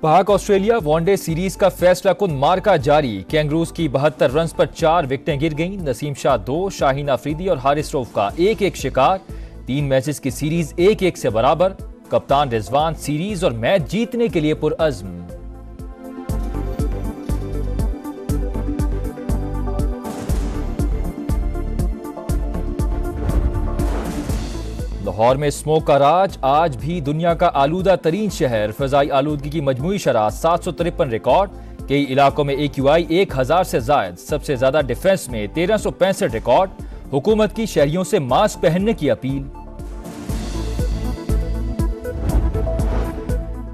पाक Australia one day series का फैसला कुन मार्का जारी। कैंगरूज की 72 रन्स पर 4 विकेटें गिर गईं। नसीम शाह 2, शाहीन अफरीदी और हारिस रऊफ का 1-1 शिकार। 3 मैचेस की सीरीज 1-1 से बराबर। कप्तान रिजवान सीरीज और मैच जीतने के लिए पुरअज़्म। लाहौर में स्मोक का राज, आज भी दुनिया का आलूदा तरीन शहर। फजाई आलूदगी की मजमूई शरह 753 रिकॉर्ड। कई इलाकों में AQI 1000 से जायद। सबसे ज्यादा डिफेंस में 1365 रिकॉर्ड। हुकूमत की शहरियों से मास्क पहनने की अपील।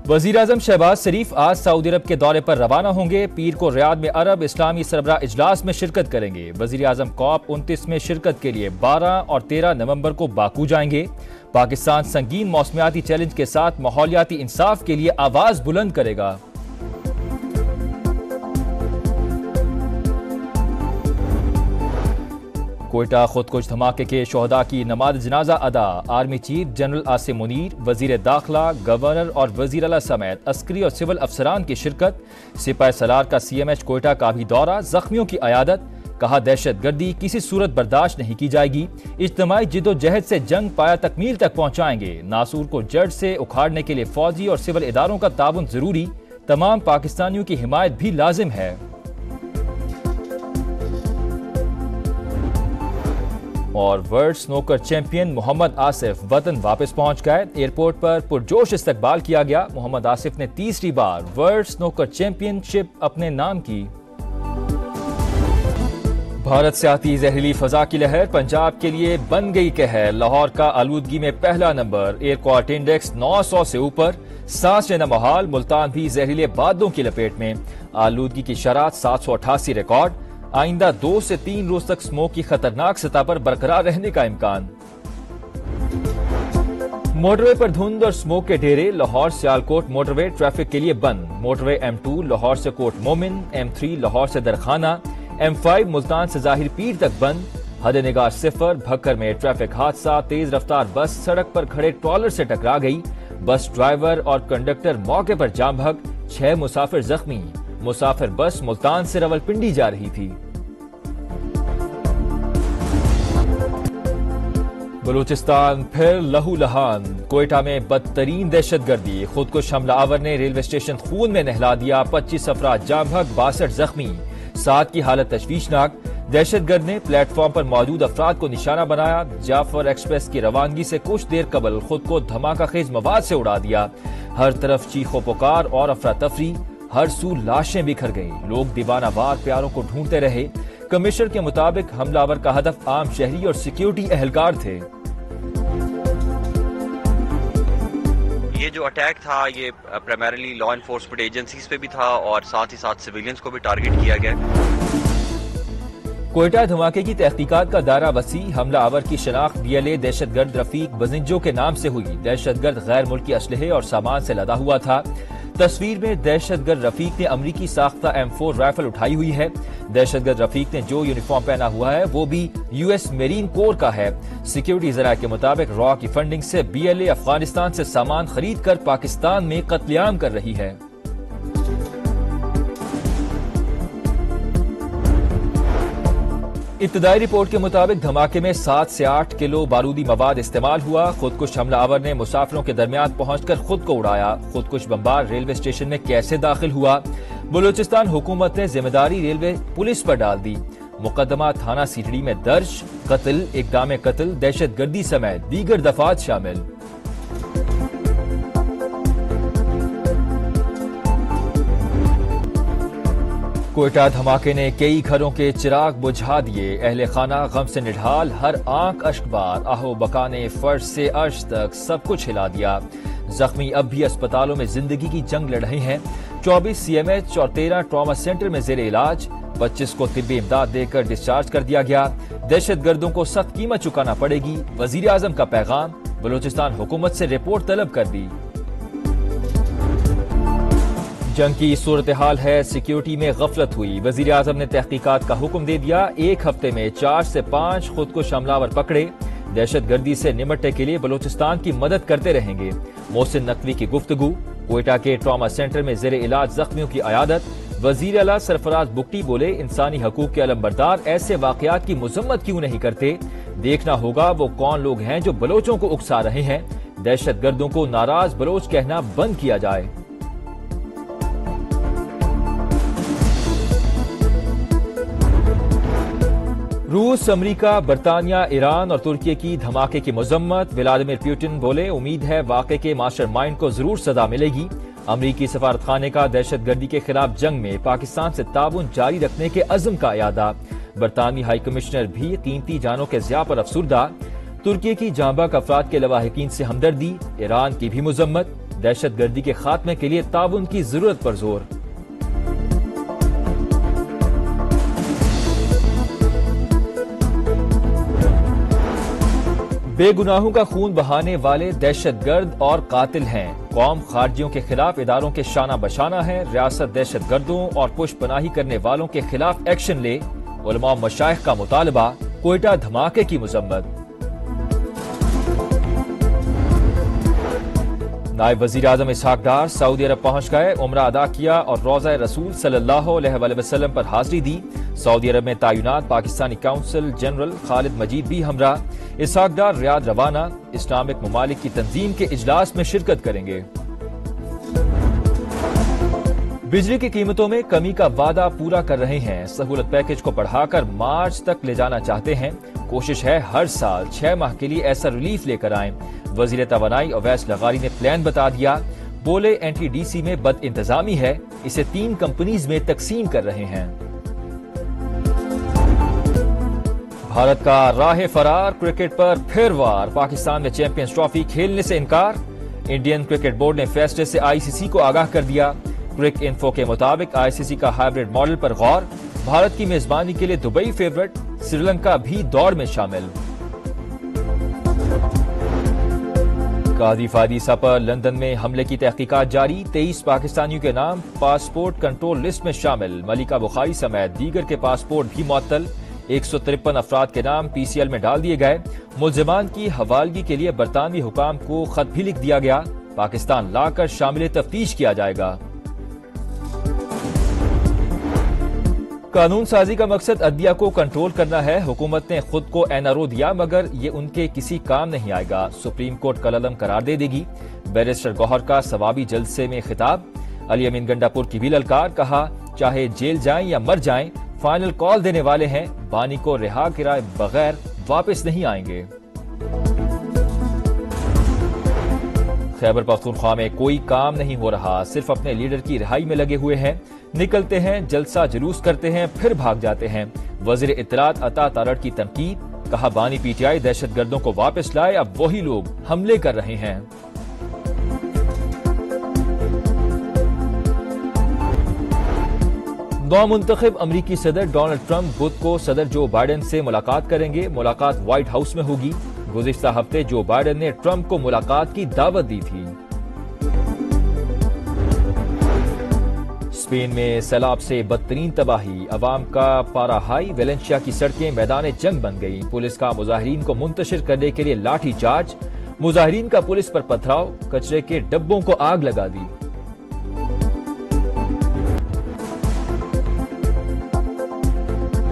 वजीर आजम शहबाज शरीफ आज सऊदी अरब के दौरे पर रवाना होंगे। पीर को रियाद में अरब इस्लामी सरबराह इजलास में शिरकत करेंगे। वजीर आजम COP29 में शिरकत के लिए 12 और 13 नवंबर को बाकू जाएंगे। पाकिस्तान संगीन मौसमियाती चैलेंज के साथ माहौलियाती इंसाफ के लिए आवाज बुलंद करेगा। कोयटा खुदकुश धमाके के शोहदा की नमाज जनाजा अदा। Army chief general Asim Munir, वजीर दाखिला, गवर्नर और वजीर आला समेत अस्करी और सिविल अफसरान की शिरकत। सिपाही सलार का CMH कोयटा का भी दौरा, जख्मियों की अयादत। कहा दहशत गर्दी किसी सूरत बर्दाश्त नहीं की जाएगी। इज्तिमाई जिद्दोजहद से जंग पाया तकमील तक पहुंचाएंगे। नासूर को जड़ से उखाड़ने के लिए फौजी और सिविल इदारों का ताउन जरूरी। तमाम पाकिस्तानियों की हिमायत भी लाजिम है। और world snooker champion Mohammad Asif वतन वापस पहुंच गए। एयरपोर्ट पर पुरजोश इस्तकबाल किया गया। मोहम्मद आसिफ ने तीसरी बार वर्ल्ड स्नूकर चैंपियनशिप अपने नाम की। भारत से आती जहरीली फजा की लहर पंजाब के लिए बन गई कहर। लाहौर का आलूदगी में पहला नंबर। एयर क्वालिटी इंडेक्स 900 से ऊपर। सांस लेना मुहाल। मुल्तान भी जहरीले बादलों की लपेट में। आलूदगी की शरह 788 रिकॉर्ड। आइंदा 2 से 3 रोज तक स्मोक की खतरनाक सतह पर बरकरार रहने का इम्कान। मोटरवे पर धुंध और स्मोक के डेरे। लाहौर सियालकोट मोटरवे ट्रैफिक के लिए बंद। मोटरवे M2 लाहौर से कोट मोमिन, M3 लाहौर से दरखाना, M5 मुल्तान से जाहिर पीर तक बंद। हद निगाह 0। भक्कर में ट्रैफिक हादसा। तेज रफ्तार बस सड़क पर खड़े ट्रॉलर से टकरा गई। बस ड्राइवर और कंडक्टर मौके पर जाम भग। 6 मुसाफिर जख्मी। मुसाफिर बस मुल्तान से रावलपिंडी जा रही थी। बलूचिस्तान फिर लहूलहान। कोयटा में बदतरीन दहशतगर्दी। खुदकुश हमलावर ने रेलवे स्टेशन खून में नहला दिया। 25 अफराद जाम भग, 62 जख्मी। 7 की हालत तशवीशनाक। दहशतगर्द ने प्लेटफॉर्म पर मौजूद अफराद को निशाना बनाया। जाफर एक्सप्रेस की रवानगी से कुछ देर कबल खुद को धमाका खेज मवाद से उड़ा दिया। हर तरफ चीखो पुकार और अफरा तफरी। हर सू लाशें बिखर गईं। लोग दीवानावार प्यारों को ढूंढते रहे। कमिश्नर के मुताबिक हमलावर का हदफ आम शहरी और सिक्योरिटी एहलकार थे। ये जो अटैक था ये प्राइमरीली लॉ एनफोर्समेंट एजेंसीज पे भी था और साथ ही साथ सिविलियंस को भी टारगेट किया गया। कोयटा धमाके की तहकीकात का दायरा वसी। हमलावर की शनाख्त DLA दहशतगर्द रफीक बजिंजो के नाम से हुई। दहशतगर्द गैर मुल्की असलहे और सामान से लदा हुआ था। तस्वीर में दहशतगर्द रफीक ने अमरीकी साख्ता M4 राइफल उठाई हुई है। दहशतगर्द रफीक ने जो यूनिफॉर्म पहना हुआ है वो भी US मेरीन कोर का है। सिक्योरिटी जराये के मुताबिक रॉ की फंडिंग से BLA अफगानिस्तान से सामान खरीद कर पाकिस्तान में कत्लेआम कर रही है। इब्तदाई रिपोर्ट के मुताबिक धमाके में 7 से 8 किलो बारूदी मवाद इस्तेमाल हुआ। खुदकुश हमलावर ने मुसाफिरों के दरमियान पहुंचकर खुद को उड़ाया। खुदकुश बम्बार रेलवे स्टेशन में कैसे दाखिल हुआ? बलूचिस्तान हुकूमत ने जिम्मेदारी रेलवे पुलिस पर डाल दी। मुकदमा थाना सीटड़ी में दर्ज। कत्ल, इक़दाम कत्ल, दहशतगर्दी समेत दीगर दफात शामिल। कोयटा धमाके ने कई घरों के चिराग बुझा दिए। अहले खाना गम से निढाल। हर आंख अश्कबार। आहो बकाने फर्श से अर्श तक सब कुछ हिला दिया। जख्मी अब भी अस्पतालों में जिंदगी की जंग लड़ रहे हैं। 24 CMH और 13 ट्रॉमा सेंटर में जेर इलाज। 25 को तिब्बी इमदाद देकर डिस्चार्ज कर दिया गया। दहशतगर्दों को सख्त कीमत चुकाना पड़ेगी। वजीर आजम का पैगाम। बलूचिस्तान हुकूमत से रिपोर्ट तलब कर दी। जंग की सूरत हाल है। सिक्योरिटी में गफलत हुई। वजीर आजम ने तहकीकात का हुक्म दे दिया। 1 हफ्ते में 4 से 5 खुदकुश हमलावर पकड़े। दहशतगर्दी से निमटने के लिए बलूचिस्तान की मदद करते रहेंगे। मोहसिन नकवी की गुफ्तगू। کوئٹہ کے ٹراما سینٹر میں زیر علاج زخمیوں کی عیادت، وزیر اعلیٰ سرفراز بگٹی بولے انسانی حقوق کے علمبردار ایسے واقعات کی مذمت کیوں نہیں کرتے، دیکھنا ہوگا وہ کون لوگ ہیں جو بلوچوں کو اکسا رہے ہیں، دہشت گردوں کو ناراض بلوچ کہنا بند کیا جائے۔ روس، امریکہ، برطانیہ، ایران اور ترکی کی دھماکے کی مذمت، ولادیمیر پوٹن بولے امید ہے واقعے کے ماسٹر مائنڈ کو ضرور سزا ملے گی۔ امریکی سفارتخانے کا دہشت گردی کے خلاف جنگ میں پاکستان سے تعاون جاری رکھنے کے عزم کا اعادہ، برطانوی ہائی کمشنر بھی قیمتی جانوں کے ضیاع پر افسردہ، ترکی کی جاں بحق افراد کے لواحقین سے ہمدردی، ایران کی بھی مذمت، دہشت گردی کے خاتمے کے لیے تعاون کی ضرورت پر زور۔ بے گناہوں کا خون بہانے والے دہشت گرد اور قاتل ہیں، قوم خارجیوں کے خلاف اداروں کے شانہ بشانہ ہے، ریاست دہشت گردوں اور پشت پناہی کرنے والوں کے خلاف ایکشن لے، علماء و مشائخ کا مطالبہ، کوئٹہ دھماکے کی مذمت۔ نائب وزیر اعظم اسحاق ڈار سعودی عرب پہنچ گئے، عمرہ ادا کیا اور روضہ رسول صلی اللہ علیہ وآلہ وسلم پر حاضری دی۔ سعودی عرب میں تعینات پاکستانی کونسل جنرل خالد مجید بھی ہمراہ۔ اسحاق ڈار ریاض روانہ، اسلامک ممالک کی تنظیم کے اجلاس میں شرکت کریں گے۔ بجلی کی قیمتوں میں کمی کا وعدہ پورا کر رہے ہیں، سہولت پیکج کو بڑھا کر مارچ تک لے جانا چاہتے ہیں، کوشش ہے ہر سال 6 ماہ کے لیے ایسا ریلیف لے کر آئیں۔ وزیر توانائی اویس لغاری نے پلان بتا دیا، بولے این ٹی ڈی سی میں بد انتظامی ہے، اسے 3 کمپنیز میں تقسیم کر رہے ہیں۔ بھارت کا راہ فرار، کرکٹ پر پھر وار، پاکستان میں چیمپئنز ٹرافی کھیلنے سے انکار، انڈین کرکٹ بورڈ نے فیصلے سے آئی سی سی کو آگاہ کر دیا۔ کرک انفو کے مطابق آئی سی سی کا ہائیبرڈ ماڈل پر غور، بھارت کی میزبانی کے لیے دبئی فیورٹ، سری لنکا بھی دوڑ میں شامل۔ قاضی فادیسہ پر لندن میں حملے کی تحقیقات جاری، 23 پاکستانیوں کے نام پاسپورٹ کنٹرول لسٹ میں شامل، ملکہ بخاری سمیت دیگر کے پاسپورٹ بھی معطل، 153 افراد کے نام پی سی ایل میں ڈال دیے گئے، ملزمان کی حوالگی کے لیے برطانوی حکام کو خط بھی لکھ دیا گیا، پاکستان لا کر شامل تفتیش کیا جائے گا۔ قانون سازی کا مقصد عدلیہ کو کنٹرول کرنا ہے، حکومت نے خود کو این آر او دیا مگر یہ ان کے کسی کام نہیں آئے گا، سپریم کورٹ کالعدم قرار دے گی۔ بیرسٹر گوہر کا ثوابی جلسے میں خطاب، علی امین گنڈا پور کی بھی للکار، کہا چاہے جیل جائیں یا مر جائیں فائنل کال دینے والے ہیں، بانی کو رہا کرائے بغیر واپس نہیں آئیں گے۔ خیبر پختونخوا میں کوئی کام نہیں ہو رہا، صرف اپنے لیڈر کی رہائی میں لگے ہوئے ہیں، نکلتے ہیں جلسہ جلوس کرتے ہیں پھر بھاگ جاتے ہیں، وزیر اطلاعات عطا تارڑ کی تنقید، کہا بانی پی ٹی آئی دہشت گردوں کو واپس لائے، اب وہی لوگ حملے کر رہے ہیں۔ نومنتخب امریکی صدر ڈونلڈ ٹرمپ بدھ کو صدر جو بائیڈن سے ملاقات کریں گے، ملاقات وائٹ ہاؤس میں ہوگی، گزشتہ ہفتے جو بائیڈن نے ٹرمپ کو ملاقات کی دعوت دی تھی۔ اسپین میں سیلاب سے بدترین تباہی، عوام کا پارا ہائی، ویلنسیا کی سڑکیں میدان جنگ بن گئی، پولیس کا مظاہرین کو منتشر کرنے کے لیے لاٹھی چارج، مظاہرین کا پولیس پر پتھراؤ، کچرے کے ڈبوں کو آگ لگا دی۔